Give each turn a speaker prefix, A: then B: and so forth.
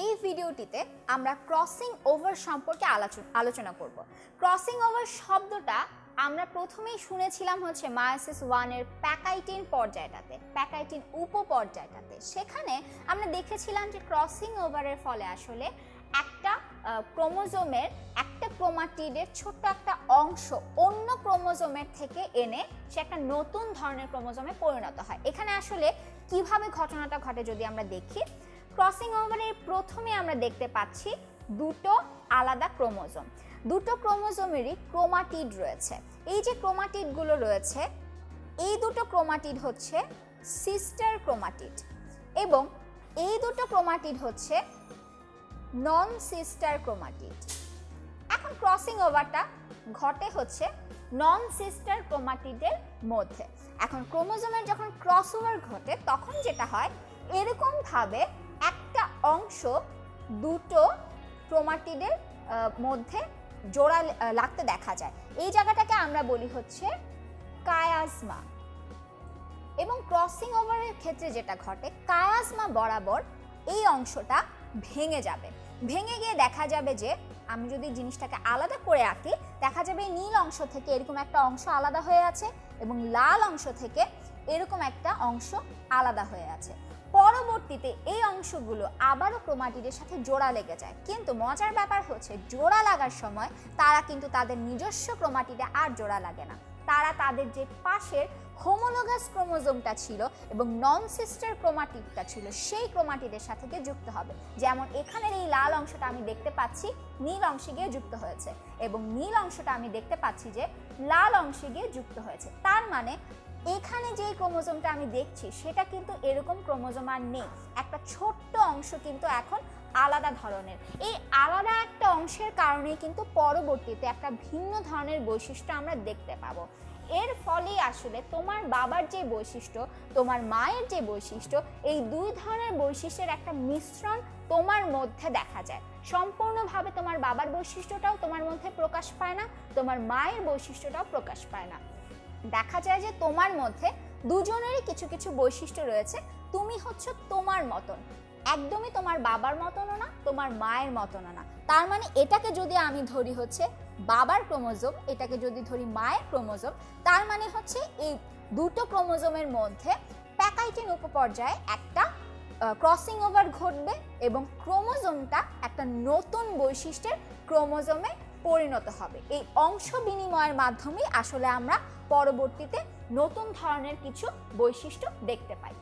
A: এই ভিডিওটিতে আমরা ক্রসিং ওভার সম্পর্কে আলোচনা করব। ক্রসিং ওভার শব্দটা আমরা প্রথমেই শুনেছিলাম হচ্ছে মায়োসিস 1 এর প্যাকাইটিন পর্যায়টাতে, প্যাকাইটিন উপপর্যায়টাতে। সেখানে আমরা দেখেছিলাম যে ক্রসিং ওভারের ফলে আসলে একটা ক্রোমোজোমের একটা ক্রোমাটিডের ছোট্ট একটা অংশ অন্য ক্রোমোজোমের থেকে এনে সে একটা নতুন ধরনের ক্রোমোজোমে পরিণত হয়। এখানে আসলে কিভাবে ঘটনাটা ঘটে যদি আমরা দেখি, ক্রসিং ওভারের প্রথমে আমরা দেখতে পাচ্ছি দুটো আলাদা ক্রোমোজোম, দুটো ক্রোমোজোমেরই ক্রোমাটিড রয়েছে। এই যে ক্রোমাটিডগুলো রয়েছে, এই দুটো ক্রোমাটিড হচ্ছে সিস্টার ক্রোমাটিড এবং এই দুটো ক্রোমাটিড হচ্ছে নন সিস্টার ক্রোমাটিড। এখন ক্রসিং ওভারটা ঘটে হচ্ছে নন সিস্টার ক্রোমাটিডের মধ্যে। এখন ক্রোমোজোমের যখন ক্রস ওভার ঘটে তখন যেটা হয়, এরকম ভাবে একটা অংশ দুটো ক্রোমাটিডের মধ্যে জোড়া লাগতে দেখা যায়। এই জায়গাটাকে আমরা বলি হচ্ছে কায়াজমা। এবং ক্রসিং ওভারের ক্ষেত্রে যেটা ঘটে, কায়াজমা বরাবর এই অংশটা ভেঙে যাবে। ভেঙে গিয়ে দেখা যাবে যে, আমি যদি জিনিসটাকে আলাদা করে আঁকি, দেখা যাবে নীল অংশ থেকে এরকম একটা অংশ আলাদা হয়ে আছে এবং লাল অংশ থেকে এরকম একটা অংশ আলাদা হয়ে আছে। পরবর্তীতে এই অংশগুলো আবারও ক্রোমাটিডের সাথে জোড়া লেগে যায়, কিন্তু মজার ব্যাপার হচ্ছে জোড়া লাগার সময় তারা কিন্তু তাদের নিজস্ব ক্রোমাটিডে আর জোড়া লাগে না, তারা তাদের যে পাশের হোমোলোগাস ক্রোমোজোমটা ছিল এবং নন সিস্টার ক্রোমাটিডটা ছিল সেই ক্রোমাটিডের সাথে গিয়ে যুক্ত হবে। যেমন এখানের এই লাল অংশটা আমি দেখতে পাচ্ছি নীল অংশে গিয়ে যুক্ত হয়েছে এবং নীল অংশটা আমি দেখতে পাচ্ছি যে লাল অংশে গিয়ে যুক্ত হয়েছে। তার মানে এখানে যে ক্রোমোজোমটা আমি দেখছি সেটা কিন্তু এরকম ক্রোমোজোম আর নেই, একটা ছোট্ট অংশ কিন্তু এখন আলাদা ধরনের। এই আলাদা একটা অংশের কারণেই কিন্তু পরবর্তীতে একটা ভিন্ন ধরনের বৈশিষ্ট্য আমরা দেখতে পাবো। এর ফলেই আসলে তোমার বাবার যে বৈশিষ্ট্য, তোমার মায়ের যে বৈশিষ্ট্য, এই দুই ধরনের বৈশিষ্ট্যের একটা মিশ্রণ তোমার মধ্যে দেখা যায়। সম্পূর্ণভাবে তোমার বাবার বৈশিষ্ট্যটাও তোমার মধ্যে প্রকাশ পায় না, তোমার মায়ের বৈশিষ্ট্যটাও প্রকাশ পায় না। দেখা যায় যে তোমার মধ্যে দুজনেরই কিছু কিছু বৈশিষ্ট্য রয়েছে। তুমি হচ্ছে তোমার মতন, একদমই তোমার বাবার মতনও না, তোমার মায়ের মতনও না। তার মানে এটাকে যদি আমি ধরি হচ্ছে বাবার ক্রোমোজোম, এটাকে যদি ধরি মায়ের ক্রোমোজোম, তার মানে হচ্ছে এই দুটো ক্রোমোজোমের মধ্যে প্যাকাইটিন উপপর্যায়ে একটা ক্রসিং ওভার ঘটবে এবং ক্রোমোজোমটা একটা নতুন বৈশিষ্ট্যের ক্রোমোজোমে পরিণত হবে। এই অংশ বিনিময়ের মাধ্যমেই আসলে আমরা পরবর্তীতে নতুন ধরনের কিছু বৈশিষ্ট্য দেখতে পাই।